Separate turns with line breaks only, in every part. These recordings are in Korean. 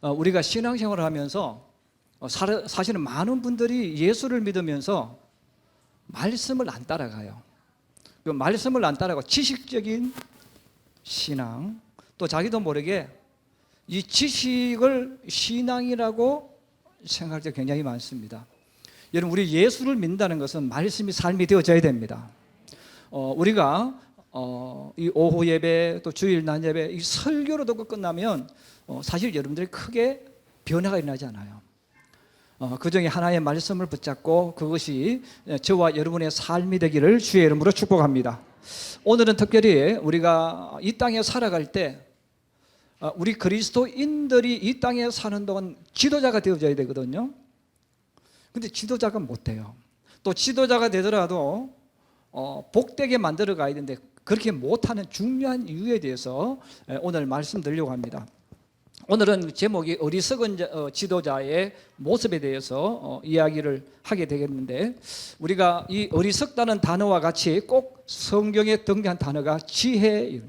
우리가 신앙생활을 하면서 사실은 많은 분들이 예수를 믿으면서 말씀을 안 따라가요. 그 말씀을 안 따라가고 지식적인 신앙, 또 자기도 모르게 이 지식을 신앙이라고 생각할 때 굉장히 많습니다. 여러분, 우리 예수를 믿는다는 것은 말씀이 삶이 되어져야 됩니다. 우리가 이 오후 예배 또 주일 낮 예배 이 설교로 듣고 끝나면 사실 여러분들이 크게 변화가 일어나지 않아요. 그 중에 하나의 말씀을 붙잡고 그것이 저와 여러분의 삶이 되기를 주의 이름으로 축복합니다. 오늘은 특별히 우리가 이 땅에 살아갈 때 우리 그리스도인들이 이 땅에 사는 동안 지도자가 되어져야 되거든요. 근데 지도자가 못 돼요. 또 지도자가 되더라도 복되게 만들어 가야 되는데 그렇게 못하는 중요한 이유에 대해서 오늘 말씀드리려고 합니다. 오늘은 제목이 어리석은 지도자의 모습에 대해서 이야기를 하게 되겠는데, 우리가 이 어리석다는 단어와 같이 꼭 성경에 등장한 단어가 지혜.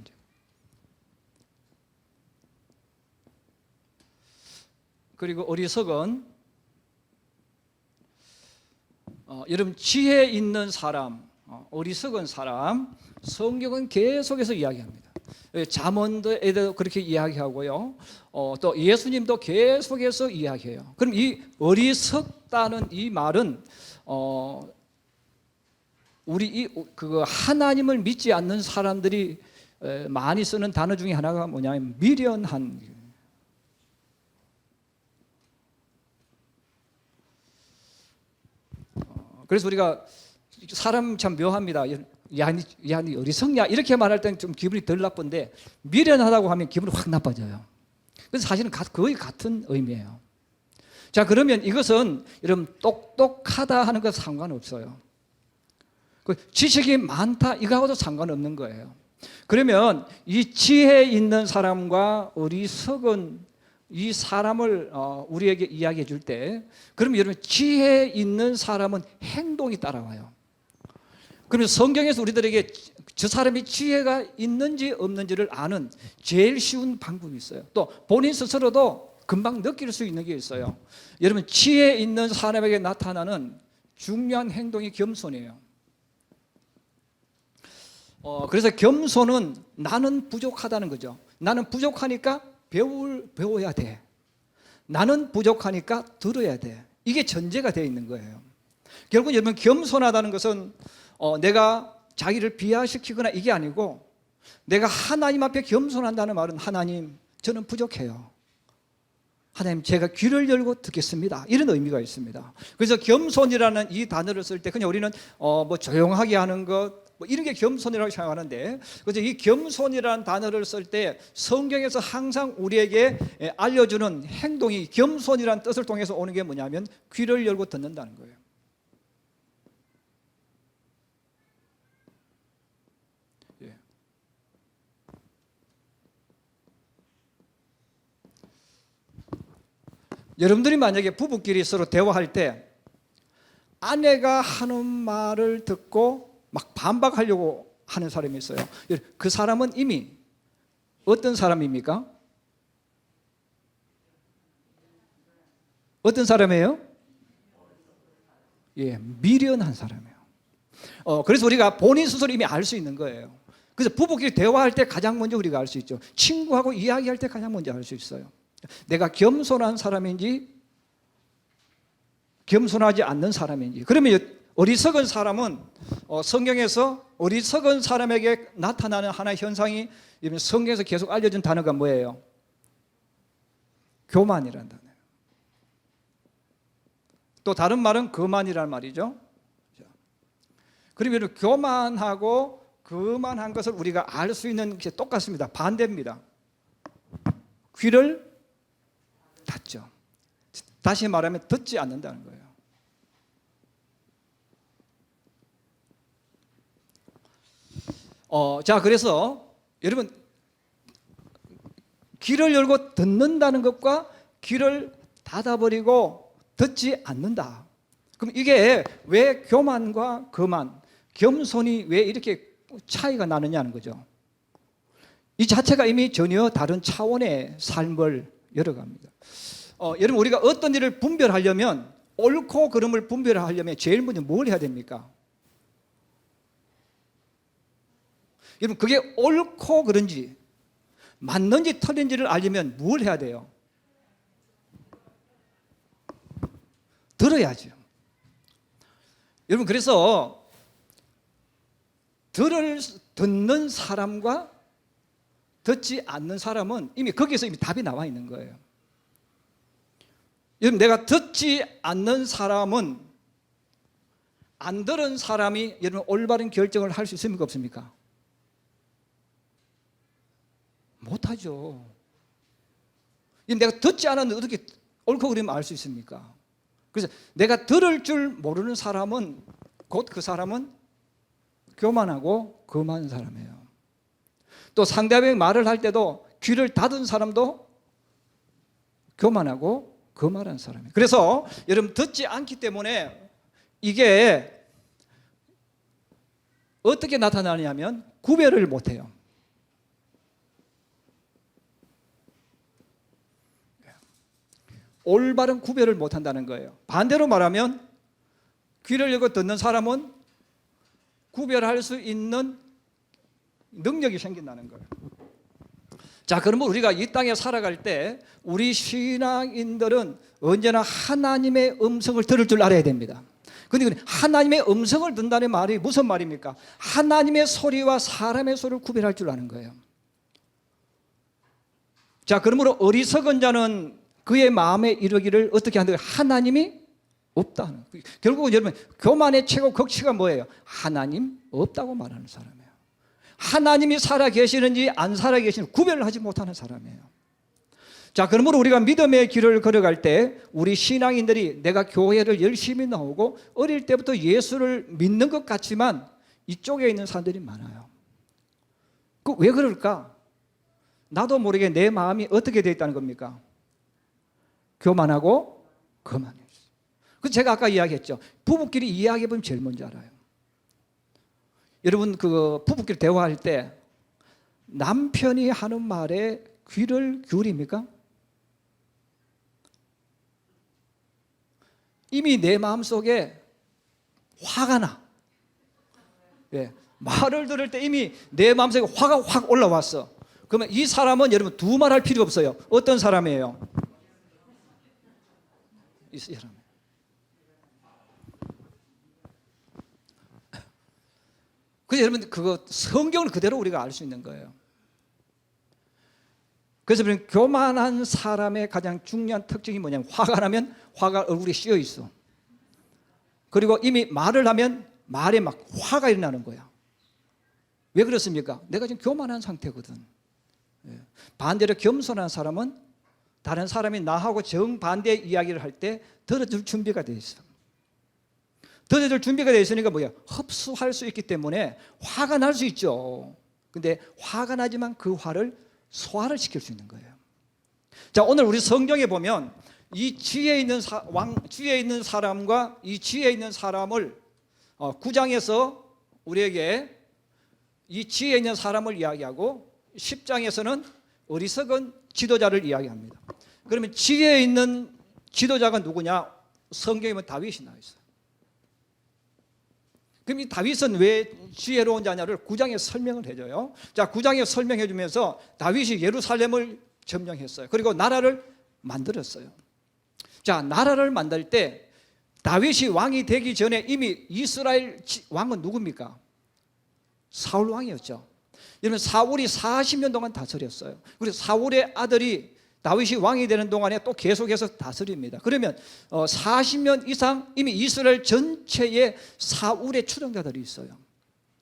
그리고 어리석은 여러분, 지혜 있는 사람, 어리석은 사람, 성경은 계속해서 이야기합니다. 잠언에도 그렇게 이야기하고요. 또 예수님도 계속해서 이야기해요. 그럼 이 어리석다는 이 말은 우리 하나님을 믿지 않는 사람들이 많이 쓰는 단어 중에 하나가 뭐냐면 미련한. 그래서 우리가 사람 참 묘합니다. 야, 니 어리석냐 이렇게 말할 때는 좀 기분이 덜 나쁜데 미련하다고 하면 기분이 확 나빠져요. 그래서 사실은 거의 같은 의미예요. 자, 그러면 이것은 여러분 똑똑하다 하는 것 상관없어요. 지식이 많다 이거하고도 상관없는 거예요. 그러면 이 지혜 있는 사람과 어리석은 이 사람을 우리에게 이야기해 줄 때, 그러면 여러분 지혜 있는 사람은 행동이 따라와요. 그러면 성경에서 우리들에게 저 사람이 지혜가 있는지 없는지를 아는 제일 쉬운 방법이 있어요. 또 본인 스스로도 금방 느낄 수 있는 게 있어요. 여러분, 지혜 있는 사람에게 나타나는 중요한 행동이 겸손이에요. 그래서 겸손은 나는 부족하다는 거죠. 나는 부족하니까 배워야 돼. 나는 부족하니까 들어야 돼. 이게 전제가 되어 있는 거예요. 결국 여러분, 겸손하다는 것은 내가 자기를 비하시키거나 이게 아니고, 내가 하나님 앞에 겸손한다는 말은 하나님, 저는 부족해요. 하나님, 제가 귀를 열고 듣겠습니다. 이런 의미가 있습니다. 그래서 겸손이라는 이 단어를 쓸 때 그냥 우리는 뭐 조용하게 하는 것, 뭐 이런 게 겸손이라고 생각하는데, 그래서 이 겸손이라는 단어를 쓸 때 성경에서 항상 우리에게 알려주는 행동이 겸손이라는 뜻을 통해서 오는 게 뭐냐면 귀를 열고 듣는다는 거예요. 여러분들이 만약에 부부끼리 서로 대화할 때 아내가 하는 말을 듣고 막 반박하려고 하는 사람이 있어요. 그 사람은 이미 어떤 사람입니까? 어떤 사람이에요? 미련한 사람이에요. 그래서 우리가 본인 스스로 이미 알 수 있는 거예요. 그래서 부부끼리 대화할 때 가장 먼저 우리가 알 수 있죠. 친구하고 이야기할 때 가장 먼저 알 수 있어요. 내가 겸손한 사람인지 겸손하지 않는 사람인지. 그러면 어리석은 사람은 성경에서 어리석은 사람에게 나타나는 하나의 현상이 성경에서 계속 알려준 단어가 뭐예요? 교만이라는 단어예요. 또 다른 말은 거만이라는 말이죠. 그러면 교만하고 거만한 것을 우리가 알 수 있는 게 똑같습니다. 반대입니다. 귀를 닫죠. 다시 말하면 듣지 않는다는 거예요. 자, 그래서 여러분, 귀를 열고 듣는다는 것과 귀를 닫아버리고 듣지 않는다. 그럼 이게 왜 교만과 거만, 겸손이 왜 이렇게 차이가 나느냐는 거죠. 이 자체가 이미 전혀 다른 차원의 삶을 열어갑니다. 여러분, 우리가 어떤 일을 분별하려면, 옳고 그름을 분별하려면 제일 먼저 뭘 해야 됩니까? 여러분, 그게 옳고 그른지 맞는지 틀린지를 알려면 뭘 해야 돼요? 들어야죠. 여러분, 그래서 듣는 사람과 듣지 않는 사람은 이미 거기에서 이미 답이 나와 있는 거예요. 여러분, 내가 듣지 않는 사람은 안 들은 사람이 여러분 올바른 결정을 할 수 있습니까, 없습니까? 못하죠. 내가 듣지 않았는데 어떻게 옳고 그름을 알 수 있습니까? 그래서 내가 들을 줄 모르는 사람은 곧 그 사람은 교만하고 거만한 사람이에요. 또 상대방이 말을 할 때도 귀를 닫은 사람도 교만하고 거만한 사람이에요. 그래서 여러분, 듣지 않기 때문에 이게 어떻게 나타나냐면 구별을 못해요. 올바른 구별을 못한다는 거예요. 반대로 말하면 귀를 열고 듣는 사람은 구별할 수 있는 능력이 생긴다는 거예요. 자, 그러면 우리가 이 땅에 살아갈 때 우리 신앙인들은 언제나 하나님의 음성을 들을 줄 알아야 됩니다. 그런데 하나님의 음성을 듣는다는 말이 무슨 말입니까? 하나님의 소리와 사람의 소리를 구별할 줄 아는 거예요. 자, 그러므로 어리석은 자는 그의 마음에 이르기를 어떻게 한다고요? 하나님이 없다 하는 거예요. 결국은 여러분, 교만의 최고 극치가 뭐예요? 하나님 없다고 말하는 사람이에요. 하나님이 살아 계시는지 안 살아 계시는지 구별을 하지 못하는 사람이에요. 자, 그러므로 우리가 믿음의 길을 걸어갈 때 우리 신앙인들이 내가 교회를 열심히 나오고 어릴 때부터 예수를 믿는 것 같지만 이쪽에 있는 사람들이 많아요. 그 왜 그럴까? 나도 모르게 내 마음이 어떻게 되어 있다는 겁니까? 교만하고 거만해요. 그래서 제가 아까 이야기했죠. 부부끼리 이야기해보면 제일 먼저 알아요. 여러분, 그 부부끼리 대화할 때 남편이 하는 말에 귀를 기울입니까? 이미 내 마음속에 화가 나. 예, 말을 들을 때 이미 내 마음속에 화가 확 올라왔어. 그러면 이 사람은 여러분 두말할 필요 없어요. 어떤 사람이에요? 이 사람. 그래서 여러분, 그거 성경을 그대로 우리가 알 수 있는 거예요. 그래서 교만한 사람의 가장 중요한 특징이 뭐냐면 화가 나면 화가 얼굴에 씌어 있어. 그리고 이미 말을 하면 말에 막 화가 일어나는 거야. 왜 그렇습니까? 내가 지금 교만한 상태거든. 반대로 겸손한 사람은 다른 사람이 나하고 정반대 이야기를 할 때 들어줄 준비가 돼 있어. 들어줄 준비가 돼 있으니까 뭐야? 흡수할 수 있기 때문에 화가 날 수 있죠. 근데 화가 나지만 그 화를 소화를 시킬 수 있는 거예요. 자, 오늘 우리 성경에 보면 이 지혜에 있는 지혜에 있는 사람과 이 지혜에 있는 사람을 9장에서 우리에게 이 지혜에 있는 사람을 이야기하고 10장에서는 어리석은 지도자를 이야기합니다. 그러면 지혜에 있는 지도자가 누구냐? 성경에 보면 다윗이 나와 있어요. 그럼 이 다윗은 왜 지혜로운 자냐를 9장에 설명을 해줘요. 자, 9장에 설명해 주면서 다윗이 예루살렘을 점령했어요. 그리고 나라를 만들었어요. 자, 나라를 만들 때 다윗이 왕이 되기 전에 이미 이스라엘 왕은 누굽니까? 사울 왕이었죠. 여러분, 사울이 40년 동안 다스렸어요. 그래서 사울의 아들이 다윗이 왕이 되는 동안에 또 계속해서 다스립니다. 그러면 40년 이상 이미 이스라엘 전체에 사울의 추종자들이 있어요.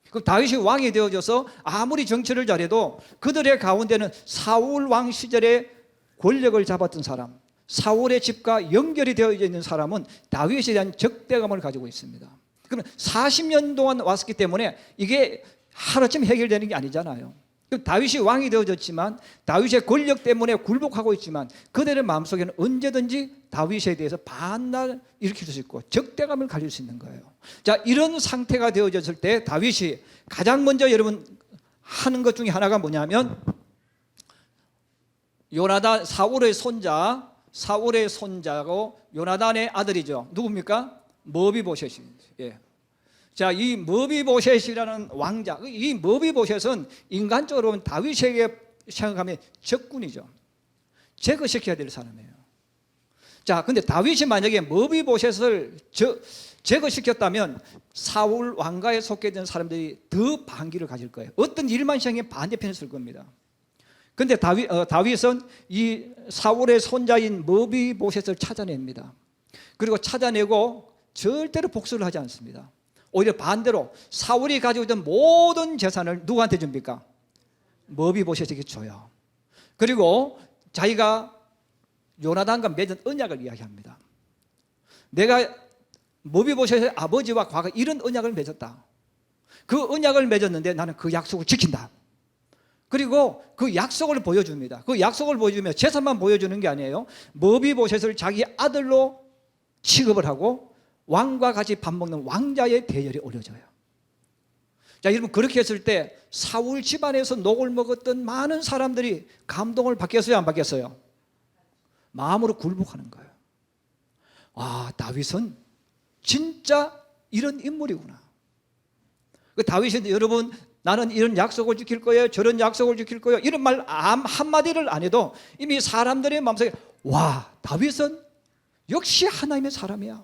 그럼 다윗이 왕이 되어져서 아무리 정치를 잘해도 그들의 가운데는 사울 왕 시절에 권력을 잡았던 사람, 사울의 집과 연결이 되어 있는 사람은 다윗에 대한 적대감을 가지고 있습니다. 그러면 40년 동안 왔기 때문에 이게 하루쯤 해결되는 게 아니잖아요. 다윗이 왕이 되어졌지만 다윗의 권력 때문에 굴복하고 있지만 그들의 마음속에는 언제든지 다윗에 대해서 반날 일으킬 수 있고 적대감을 가질 수 있는 거예요. 자, 이런 상태가 되어졌을 때 다윗이 가장 먼저 여러분 하는 것 중에 하나가 뭐냐면 요나단 사울의 손자고 요나단의 아들이죠. 누굽니까? 머비보셋이. 예. 자, 이 머비보셋이라는 왕자, 이 머비보셋은 인간적으로 보면 다윗에게 생각하면 적군이죠. 제거시켜야 될 사람이에요. 자, 근데 다윗이 만약에 머비보셋을 제거시켰다면 사울 왕가에 속해진 사람들이 더 반기를 가질 거예요. 어떤 일만 생기면 반대편에 쓸 겁니다. 근데 다윗은 이 사울의 손자인 머비보셋을 찾아냅니다. 그리고 찾아내고 절대로 복수를 하지 않습니다. 오히려 반대로 사울이 가지고 있던 모든 재산을 누구한테 줍니까? 머비보셋에게 줘요. 그리고 자기가 요나단과 맺은 언약을 이야기합니다. 내가 머비보셋의 아버지와 과거 이런 언약을 맺었다. 그 언약을 맺었는데 나는 그 약속을 지킨다. 그리고 그 약속을 보여줍니다. 그 약속을 보여주며 재산만 보여주는 게 아니에요. 머비보셋을 자기 아들로 취급을 하고 왕과 같이 밥 먹는 왕자의 대열에 올려줘요. 자, 여러분, 그렇게 했을 때 사울 집안에서 녹을 먹었던 많은 사람들이 감동을 받겠어요, 안 받겠어요? 마음으로 굴복하는 거예요. 아, 다윗은 진짜 이런 인물이구나. 그 다윗은 여러분, 나는 이런 약속을 지킬 거예요, 저런 약속을 지킬 거예요, 이런 말 한마디를 안 해도 이미 사람들의 마음속에 와, 다윗은 역시 하나님의 사람이야.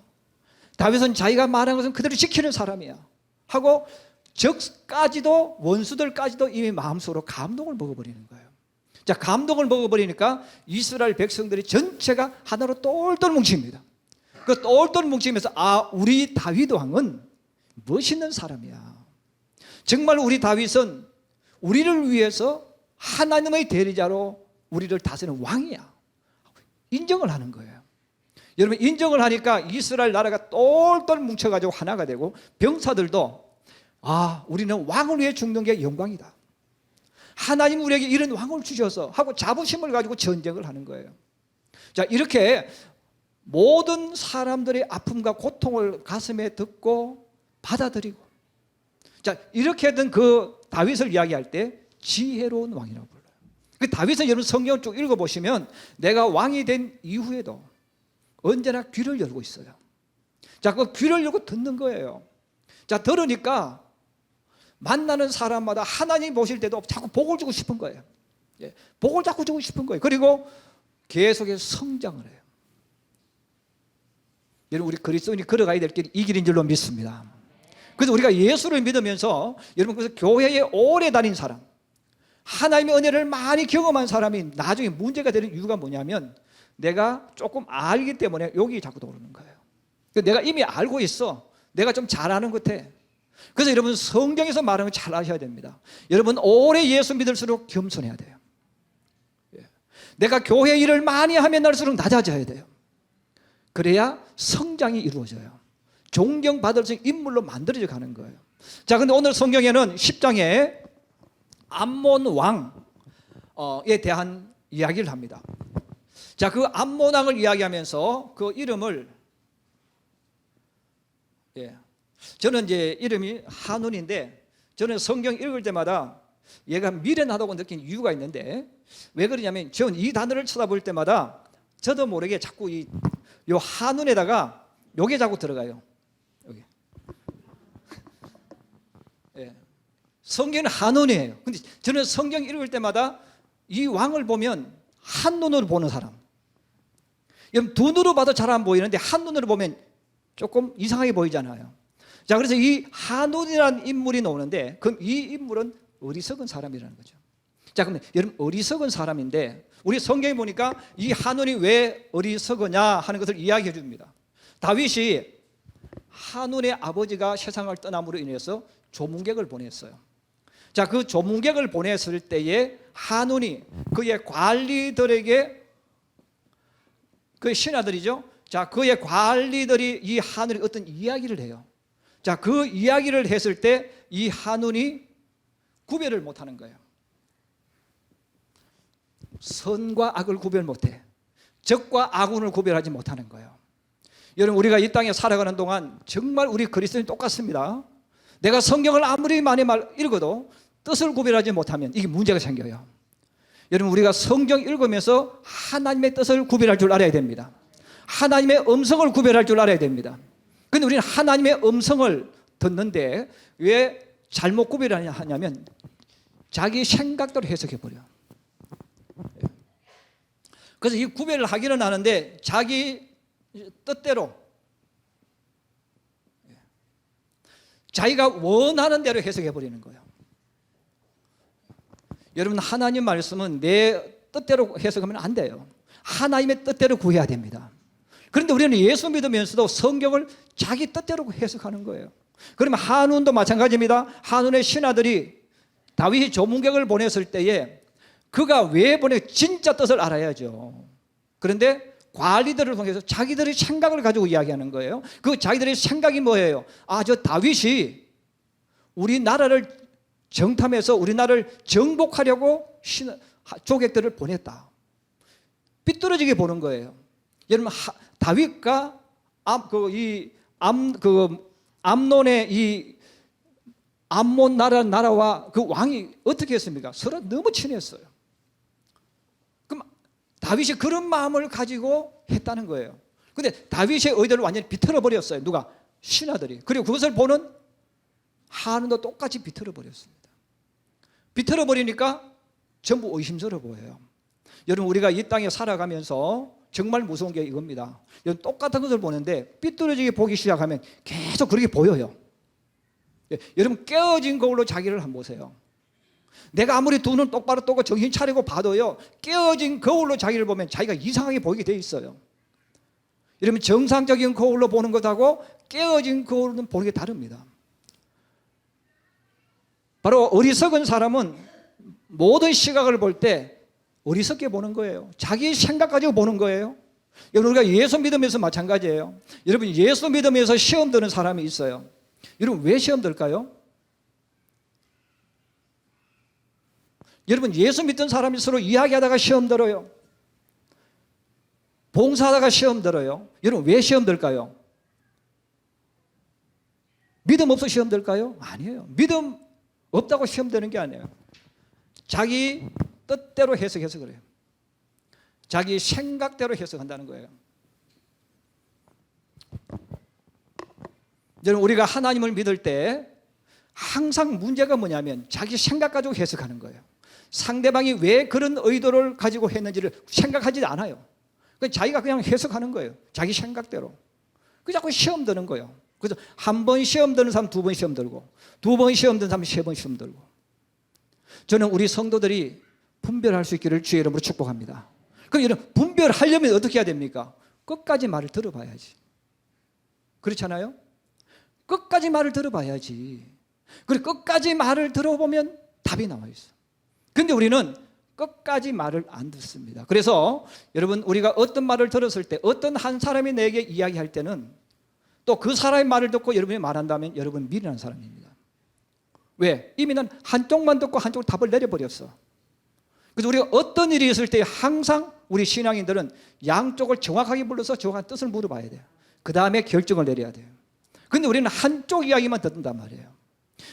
다윗은 자기가 말한 것은 그대로 지키는 사람이야 하고 적까지도, 원수들까지도 이미 마음속으로 감동을 먹어버리는 거예요. 자, 감동을 먹어버리니까 이스라엘 백성들이 전체가 하나로 똘똘 뭉칩니다. 그 똘똘 뭉치면서 아, 우리 다윗 왕은 멋있는 사람이야. 정말 우리 다윗은 우리를 위해서 하나님의 대리자로 우리를 다스리는 왕이야. 인정을 하는 거예요. 여러분, 인정을 하니까 이스라엘 나라가 똘똘 뭉쳐가지고 하나가 되고 병사들도 아, 우리는 왕을 위해 죽는 게 영광이다. 하나님 우리에게 이런 왕을 주셔서 하고 자부심을 가지고 전쟁을 하는 거예요. 자, 이렇게 모든 사람들의 아픔과 고통을 가슴에 듣고 받아들이고, 자, 이렇게 된 그 다윗을 이야기할 때 지혜로운 왕이라고 불러요. 그 다윗은 여러분 성경을 쭉 읽어보시면 내가 왕이 된 이후에도 언제나 귀를 열고 있어요. 자, 그 귀를 열고 듣는 거예요. 자, 들으니까 만나는 사람마다 하나님 보실 때도 자꾸 복을 주고 싶은 거예요. 예, 복을 자꾸 주고 싶은 거예요. 그리고 계속해서 성장을 해요. 여러분, 우리 그리스도인이 걸어가야 될 길이 이 길인 줄로 믿습니다. 그래서 우리가 예수를 믿으면서 여러분, 그래서 교회에 오래 다닌 사람, 하나님의 은혜를 많이 경험한 사람이 나중에 문제가 되는 이유가 뭐냐면 내가 조금 알기 때문에 여기 자꾸 오르는 거예요. 내가 이미 알고 있어. 내가 좀 잘하는 것 같아. 그래서 여러분, 성경에서 말하는 거 잘 아셔야 됩니다. 여러분, 오래 예수 믿을수록 겸손해야 돼요. 내가 교회 일을 많이 하면 날수록 낮아져야 돼요. 그래야 성장이 이루어져요. 존경받을 수 있는 인물로 만들어져 가는 거예요. 자, 근데 오늘 성경에는 10장에 암몬 왕에 대한 이야기를 합니다. 자, 그 암몬 왕을 이야기하면서 그 이름을, 저는 이제 이름이 한운인데, 저는 성경 읽을 때마다 얘가 미련하다고 느낀 이유가 있는데, 왜 그러냐면 저는 이 단어를 쳐다볼 때마다 저도 모르게 자꾸 요 한운에다가 요게 자꾸 들어가요. 여기. 성경은 한운이에요. 근데 저는 성경 읽을 때마다 이 왕을 보면 한눈으로 보는 사람. 여러분, 두 눈으로 봐도 잘 안 보이는데 한눈으로 보면 조금 이상하게 보이잖아요. 자, 그래서 이 한운이라는 인물이 나오는데, 그럼 이 인물은 어리석은 사람이라는 거죠. 자, 그럼 여러분, 어리석은 사람인데 우리 성경에 보니까 이 한운이 왜 어리석으냐 하는 것을 이야기해 줍니다. 다윗이 한운의 아버지가 세상을 떠남으로 인해서 조문객을 보냈어요. 자, 그 조문객을 보냈을 때에 한운이 그의 관리들에게, 그 신하들이죠. 자, 그의 관리들이 이 한운이 어떤 이야기를 해요. 자, 그 이야기를 했을 때 이 한운이 구별을 못하는 거예요. 선과 악을 구별 못해. 적과 악운을 구별하지 못하는 거예요. 여러분, 우리가 이 땅에 살아가는 동안 정말 우리 그리스도인 똑같습니다. 내가 성경을 아무리 많이 읽어도 뜻을 구별하지 못하면 이게 문제가 생겨요. 여러분 우리가 성경 읽으면서 하나님의 뜻을 구별할 줄 알아야 됩니다. 하나님의 음성을 구별할 줄 알아야 됩니다. 그런데 우리는 하나님의 음성을 듣는데 왜 잘못 구별하냐면 자기 생각대로 해석해버려. 그래서 이 구별을 하기는 하는데 자기 뜻대로 자기가 원하는 대로 해석해버리는 거예요. 여러분 하나님 말씀은 내 뜻대로 해석하면 안 돼요. 하나님의 뜻대로 구해야 됩니다. 그런데 우리는 예수 믿으면서도 성경을 자기 뜻대로 해석하는 거예요. 그러면 한운도 마찬가지입니다. 한운의 신하들이 다윗이 조문객을 보냈을 때에 그가 왜 보내 진짜 뜻을 알아야죠. 그런데 관리들을 통해서 자기들의 생각을 가지고 이야기하는 거예요. 그 자기들의 생각이 뭐예요? 아, 저 다윗이 우리나라를 정탐해서 우리나라를 정복하려고 조객들을 보냈다. 삐뚤어지게 보는 거예요. 여러분 다윗과 암논의 이 암몬 나라와 그 왕이 어떻게 했습니까? 서로 너무 친했어요. 그럼 다윗이 그런 마음을 가지고 했다는 거예요. 그런데 다윗의 의도를 완전히 비틀어 버렸어요. 누가? 신하들이. 그리고 그것을 보는 한운도 똑같이 비틀어 버렸습니다. 비틀어 버리니까 전부 의심스러워 보여요. 여러분 우리가 이 땅에 살아가면서 정말 무서운 게 이겁니다. 여러분 똑같은 것을 보는데 삐뚤어지게 보기 시작하면 계속 그렇게 보여요. 여러분 깨어진 거울로 자기를 한번 보세요. 내가 아무리 두 눈 똑바로 뜨고 정신 차리고 봐도요, 깨어진 거울로 자기를 보면 자기가 이상하게 보이게 돼 있어요. 여러분 정상적인 거울로 보는 것하고 깨어진 거울은 보는 게 다릅니다. 바로 어리석은 사람은 모든 시각을 볼 때 어리석게 보는 거예요. 자기 생각 가지고 보는 거예요. 여러분 우리가 예수 믿으면서 마찬가지예요. 여러분 예수 믿으면서 시험 드는 사람이 있어요. 여러분 왜 시험 들까요? 여러분 예수 믿던 사람이 서로 이야기하다가 시험 들어요. 봉사하다가 시험 들어요. 여러분 왜 시험 들까요? 믿음 없어 시험 들까요? 아니에요. 믿음 없다고 시험 드는 게 아니에요. 자기 뜻대로 해석해서 그래요. 자기 생각대로 해석한다는 거예요. 여러분 우리가 하나님을 믿을 때 항상 문제가 뭐냐면 자기 생각 가지고 해석하는 거예요. 상대방이 왜 그런 의도를 가지고 했는지를 생각하지 않아요. 자기가 그냥 해석하는 거예요. 자기 생각대로. 그 자꾸 시험 드는 거예요. 그래서 한 번 시험 드는 사람 두 번 시험 들고, 두 번 시험 드는 사람 세 번 시험 들고. 저는 우리 성도들이 분별할 수 있기를 주의 이름으로 축복합니다. 그럼 여러분 분별하려면 어떻게 해야 됩니까? 끝까지 말을 들어봐야지. 그렇잖아요? 끝까지 말을 들어봐야지. 그리고 끝까지 말을 들어보면 답이 나와 있어. 근데 우리는 끝까지 말을 안 듣습니다. 그래서 여러분 우리가 어떤 말을 들었을 때 어떤 한 사람이 내게 이야기할 때는 또 그 사람의 말을 듣고 여러분이 말한다면 여러분 미련한 사람입니다. 왜? 이미 난 한쪽만 듣고 한쪽으로 답을 내려버렸어. 그래서 우리가 어떤 일이 있을 때 항상 우리 신앙인들은 양쪽을 정확하게 불러서 정확한 뜻을 물어봐야 돼요. 그 다음에 결정을 내려야 돼요. 근데 우리는 한쪽 이야기만 듣는단 말이에요.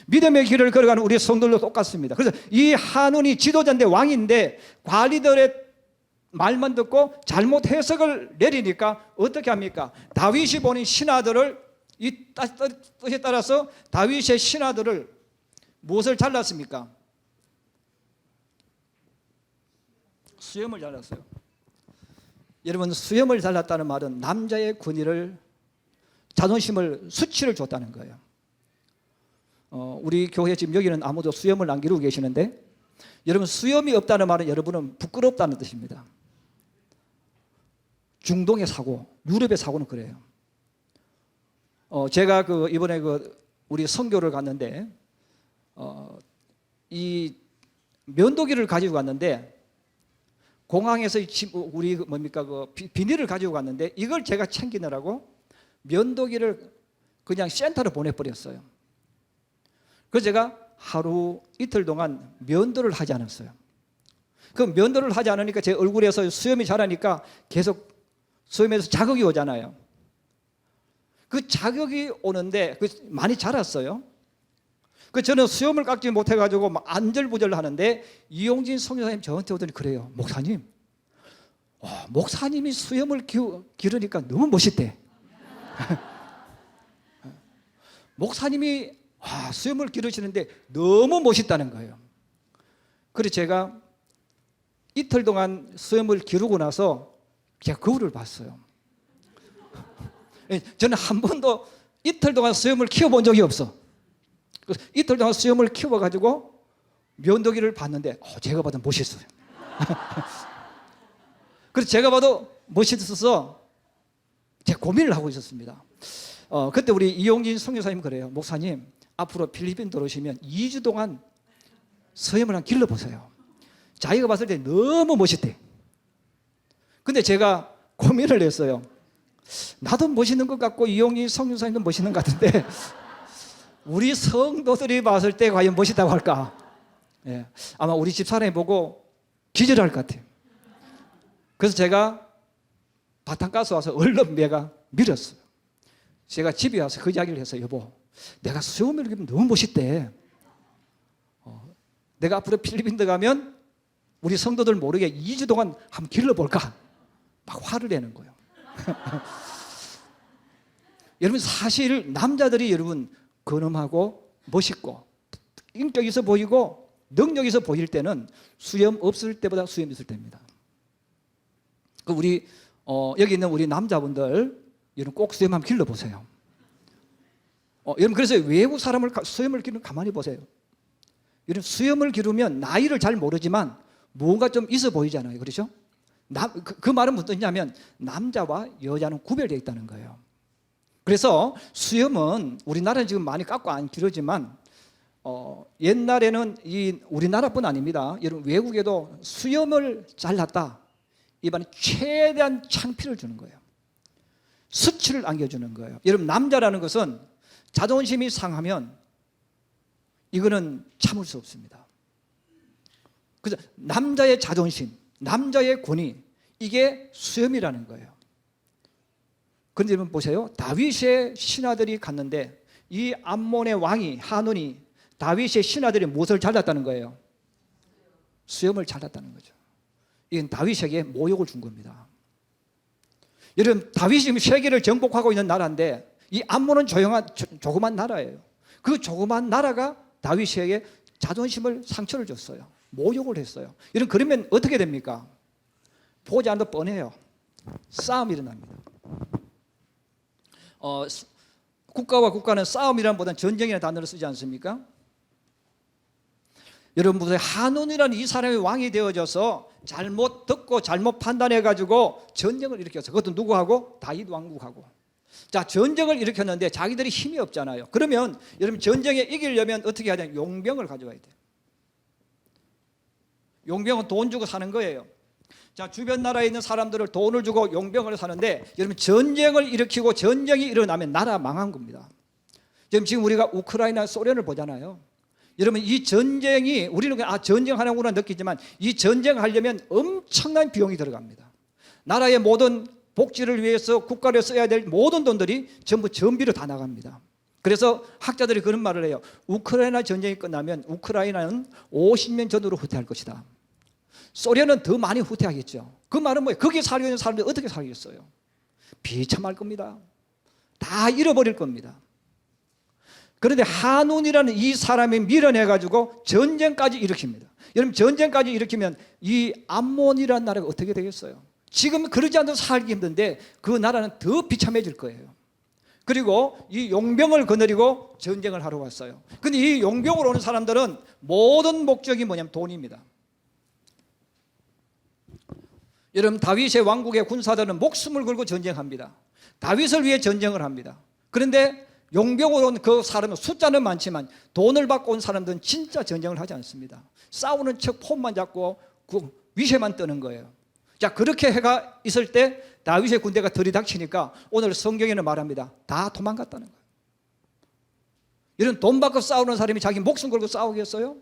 믿음의 길을 걸어가는 우리 성도들도 똑같습니다. 그래서 이 한운이 지도자인데 왕인데 관리들의 말만 듣고 잘못 해석을 내리니까 어떻게 합니까? 다윗이 보낸 신하들을 이 뜻에 따라서 다윗의 신하들을 무엇을 잘랐습니까? 수염을 잘랐어요. 여러분 수염을 잘랐다는 말은 남자의 권위를 자존심을 수치를 줬다는 거예요. 우리 교회 지금 여기는 아무도 수염을 안 기르고 계시는데 여러분 수염이 없다는 말은 여러분은 부끄럽다는 뜻입니다. 중동의 사고, 유럽의 사고는 그래요. 제가 이번에 우리 선교를 갔는데 이 면도기를 가지고 갔는데 공항에서 우리 비닐을 가지고 갔는데 이걸 제가 챙기느라고 면도기를 그냥 센터로 보내버렸어요. 그래서 제가 하루 이틀 동안 면도를 하지 않았어요. 그 면도를 하지 않으니까 제 얼굴에서 수염이 자라니까 계속 수염에서 자극이 오잖아요. 그 자극이 오는데 많이 자랐어요. 그 저는 수염을 깎지 못해가지고 막 안절부절 하는데 이용진 선교사님 저한테 오더니 그래요. 목사님, 목사님이 수염을 기르니까 너무 멋있대. 목사님이 수염을 기르시는데 너무 멋있다는 거예요. 그래서 제가 이틀 동안 수염을 기르고 나서 제가 거울을 봤어요. 저는 한 번도 이틀 동안 수염을 키워본 적이 없어. 그래서 이틀 동안 수염을 키워가지고 면도기를 봤는데 제가 봐도 멋있어요. 그래서 제가 봐도 멋있어서 제가 고민을 하고 있었습니다. 그때 우리 이용진 선교사님 그래요. 목사님, 앞으로 필리핀 들어오시면 2주 동안 수염을 한번 길러보세요. 자기가 봤을 때 너무 멋있대. 근데 제가 고민을 했어요. 나도 멋있는 것 같고 이용진 선교사님도 멋있는 것 같은데 우리 성도들이 봤을 때 과연 멋있다고 할까? 예, 아마 우리 집사람이 보고 기절할 것 같아요. 그래서 제가 바탕가스 와서 얼른 내가 밀었어요. 제가 집에 와서 그 이야기를 했어요. 여보, 내가 수염을 기르면 너무 멋있대. 내가 앞으로 필리핀 가면 우리 성도들 모르게 2주 동안 한번 길러볼까? 막 화를 내는 거예요. 여러분, 사실 남자들이 여러분 근엄하고 멋있고 인격 있어 보이고 능력 있어 보일 때는 수염 없을 때보다 수염 있을 때입니다. 우리 여기 있는 우리 남자분들 여러분 꼭 수염 한번 길러보세요. 여러분, 그래서 외국 사람을 수염을 기르면 가만히 보세요. 여러분, 수염을 기르면 나이를 잘 모르지만 뭔가 좀 있어 보이잖아요. 그렇죠? 그 말은 무슨 뜻이냐면 남자와 여자는 구별되어 있다는 거예요. 그래서 수염은 우리나라는 지금 많이 깎고 안 기르지만 옛날에는 이 우리나라뿐 아닙니다. 여러분, 외국에도 수염을 잘랐다. 이번에 최대한 창피를 주는 거예요. 수치를 안겨주는 거예요. 여러분, 남자라는 것은 자존심이 상하면 이거는 참을 수 없습니다. 그래서 남자의 자존심, 남자의 권위, 이게 수염이라는 거예요. 그런데 여러분 보세요. 다윗의 신하들이 갔는데 이 암몬의 왕이 한온이 다윗의 신하들이 무엇을 잘랐다는 거예요? 수염을 잘랐다는 거죠. 이건 다윗에게 모욕을 준 겁니다. 여러분, 다윗이 지금 세계를 정복하고 있는 나라인데 이 암몬은 조그만 나라예요. 그 조그만 나라가 다윗에게 자존심을 상처를 줬어요. 모욕을 했어요. 여러분, 그러면 어떻게 됩니까? 보지 않아도 뻔해요. 싸움이 일어납니다. 국가와 국가는 싸움이란 보다는 전쟁이라는 단어를 쓰지 않습니까? 여러분 보세요. 한온이라는 이 사람이 왕이 되어져서 잘못 듣고 잘못 판단해가지고 전쟁을 일으켰어요. 그것도 누구하고? 다윗 왕국하고. 자, 전쟁을 일으켰는데 자기들이 힘이 없잖아요. 그러면 여러분, 전쟁에 이기려면 어떻게 해야 되냐? 용병을 가져와야 돼요. 용병은 돈 주고 사는 거예요. 자, 주변 나라에 있는 사람들을 돈을 주고 용병을 사는데 여러분, 전쟁을 일으키고 전쟁이 일어나면 나라 망한 겁니다. 지금 우리가 우크라이나 소련을 보잖아요. 여러분, 이 전쟁이 우리는 전쟁하는구나 느끼지만 이 전쟁하려면 엄청난 비용이 들어갑니다. 나라의 모든 복지를 위해서 국가를 써야 될 모든 돈들이 전부 전비로 다 나갑니다. 그래서 학자들이 그런 말을 해요. 우크라이나 전쟁이 끝나면 우크라이나는 50년 전으로 후퇴할 것이다. 소련은 더 많이 후퇴하겠죠. 그 말은 뭐예요? 거기에 살고 있는 사람들이 어떻게 살겠어요? 비참할 겁니다. 다 잃어버릴 겁니다. 그런데 한온이라는 이 사람이 밀어내가지고 전쟁까지 일으킵니다. 여러분, 전쟁까지 일으키면 이 암몬이라는 나라가 어떻게 되겠어요? 지금 그러지 않아도 살기 힘든데 그 나라는 더 비참해질 거예요. 그리고 이 용병을 거느리고 전쟁을 하러 왔어요. 근데 이 용병으로 오는 사람들은 모든 목적이 뭐냐면 돈입니다. 여러분, 다윗의 왕국의 군사들은 목숨을 걸고 전쟁합니다. 다윗을 위해 전쟁을 합니다. 그런데 용병으로 온 그 사람은 숫자는 많지만 돈을 받고 온 사람들은 진짜 전쟁을 하지 않습니다. 싸우는 척 폼만 잡고 그 위세만 뜨는 거예요. 자, 그렇게 해가 있을 때 다윗의 군대가 들이닥치니까 오늘 성경에는 말합니다. 다 도망갔다는 거예요. 이런 돈 받고 싸우는 사람이 자기 목숨 걸고 싸우겠어요?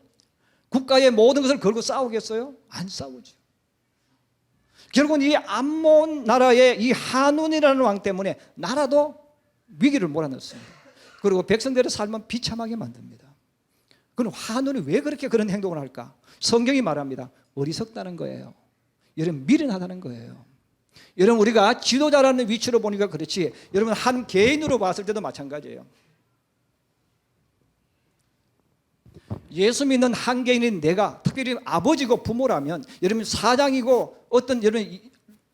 국가의 모든 것을 걸고 싸우겠어요? 안 싸우죠. 결국은 이 암몬 나라의 이 한온이라는 왕 때문에 나라도 위기를 몰아넣습니다. 그리고 백성들의 삶은 비참하게 만듭니다. 그럼 한눈이 왜 그렇게 그런 행동을 할까? 성경이 말합니다. 어리석다는 거예요. 여러분, 미련하다는 거예요. 여러분, 우리가 지도자라는 위치로 보니까 그렇지, 여러분 한 개인으로 봤을 때도 마찬가지예요. 예수 믿는 한 개인인 내가, 특별히 아버지고 부모라면, 여러분 사장이고 어떤 여러분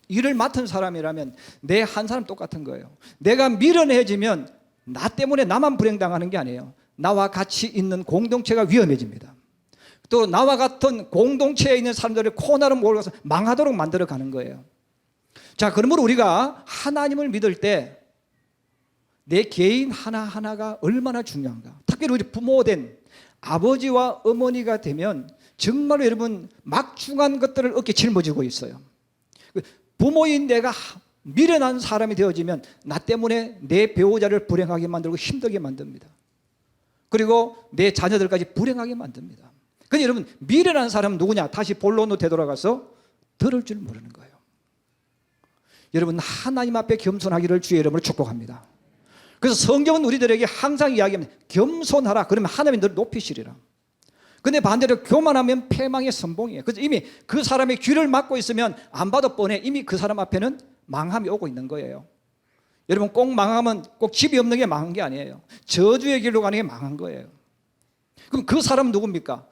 일을 맡은 사람이라면 내 한 사람 똑같은 거예요. 내가 미련해지면 나 때문에 나만 불행당하는 게 아니에요. 나와 같이 있는 공동체가 위험해집니다. 또 나와 같은 공동체에 있는 사람들을 코너로 몰아서 망하도록 만들어 가는 거예요. 자, 그러므로 우리가 하나님을 믿을 때 내 개인 하나하나가 얼마나 중요한가. 특별히 우리 부모된 아버지와 어머니가 되면 정말로 여러분 막중한 것들을 어깨에 짊어지고 있어요. 부모인 내가 미련한 사람이 되어지면 나 때문에 내 배우자를 불행하게 만들고 힘들게 만듭니다. 그리고 내 자녀들까지 불행하게 만듭니다. 그런데 여러분, 미련한 사람은 누구냐? 다시 본론으로 되돌아가서 들을 줄 모르는 거예요. 여러분, 하나님 앞에 겸손하기를 주의 이름으로 축복합니다. 그래서 성경은 우리들에게 항상 이야기합니다. 겸손하라. 그러면 하나님이 너를 높이시리라. 근데 반대로 교만하면 패망의 선봉이에요. 그래서 이미 그 사람의 귀를 막고 있으면 안 봐도 뻔해. 이미 그 사람 앞에는 망함이 오고 있는 거예요. 여러분, 꼭 망하면 꼭 집이 없는 게 망한 게 아니에요. 저주의 길로 가는 게 망한 거예요. 그럼 그 사람은 누굽니까?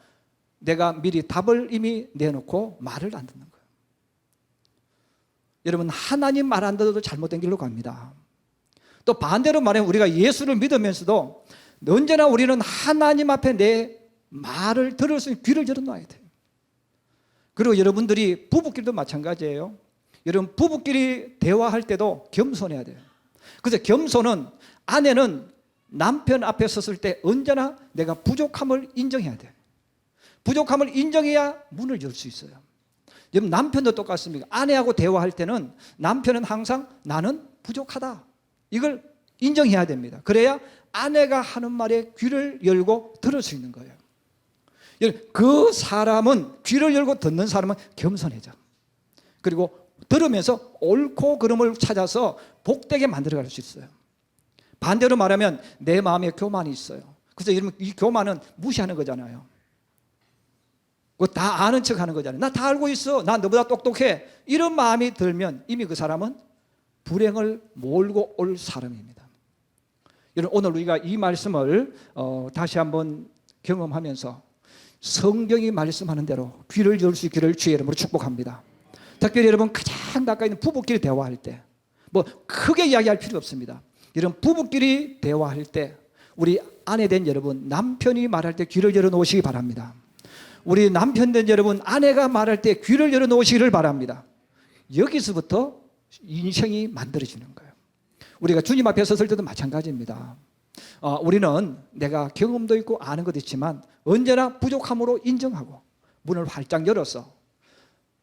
내가 미리 답을 이미 내놓고 말을 안 듣는 거예요. 여러분, 하나님 말 안 듣어도 잘못된 길로 갑니다. 또 반대로 말하면 우리가 예수를 믿으면서도 언제나 우리는 하나님 앞에 내 말을 들을 수 있는 귀를 열어놔야 돼요. 그리고 여러분들이 부부끼리도 마찬가지예요. 여러분, 부부끼리 대화할 때도 겸손해야 돼요. 그래서 겸손은, 아내는 남편 앞에 섰을 때 언제나 내가 부족함을 인정해야 돼요. 부족함을 인정해야 문을 열 수 있어요. 여러분, 남편도 똑같습니다. 아내하고 대화할 때는 남편은 항상 나는 부족하다, 이걸 인정해야 됩니다. 그래야 아내가 하는 말에 귀를 열고 들을 수 있는 거예요. 그 사람은, 귀를 열고 듣는 사람은 겸손해져. 그리고 들으면서 옳고 그름을 찾아서 복되게 만들어갈 수 있어요. 반대로 말하면 내 마음에 교만이 있어요. 그래서 여러분, 이 교만은 무시하는 거잖아요. 그거 다 아는 척 하는 거잖아요. 나 다 알고 있어. 나 너보다 똑똑해. 이런 마음이 들면 이미 그 사람은 불행을 몰고 올 사람입니다. 여러분, 오늘 우리가 이 말씀을 다시 한번 경험하면서 성경이 말씀하는 대로 귀를 열 수 있기를 주의 이름으로 축복합니다. 특별히 여러분, 가장 가까이 있는 부부끼리 대화할 때, 뭐 크게 이야기할 필요 없습니다. 여러분, 부부끼리 대화할 때 우리 아내 된 여러분, 남편이 말할 때 귀를 열어 놓으시기 바랍니다. 우리 남편 된 여러분, 아내가 말할 때 귀를 열어 놓으시기를 바랍니다. 여기서부터 인생이 만들어지는 거예요. 우리가 주님 앞에 섰을 때도 마찬가지입니다. 우리는 내가 경험도 있고 아는 것도 있지만 언제나 부족함으로 인정하고 문을 활짝 열어서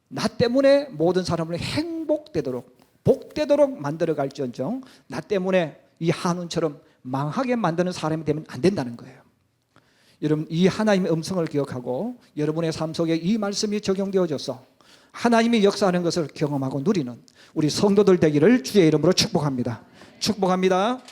나 때문에 모든 사람을 행복되도록, 복되도록 만들어갈지언정 나 때문에 이 한운처럼 망하게 만드는 사람이 되면 안 된다는 거예요. 여러분, 이 하나님의 음성을 기억하고 여러분의 삶 속에 이 말씀이 적용되어져서 하나님이 역사하는 것을 경험하고 누리는 우리 성도들 되기를 주의 이름으로 축복합니다. 축복합니다.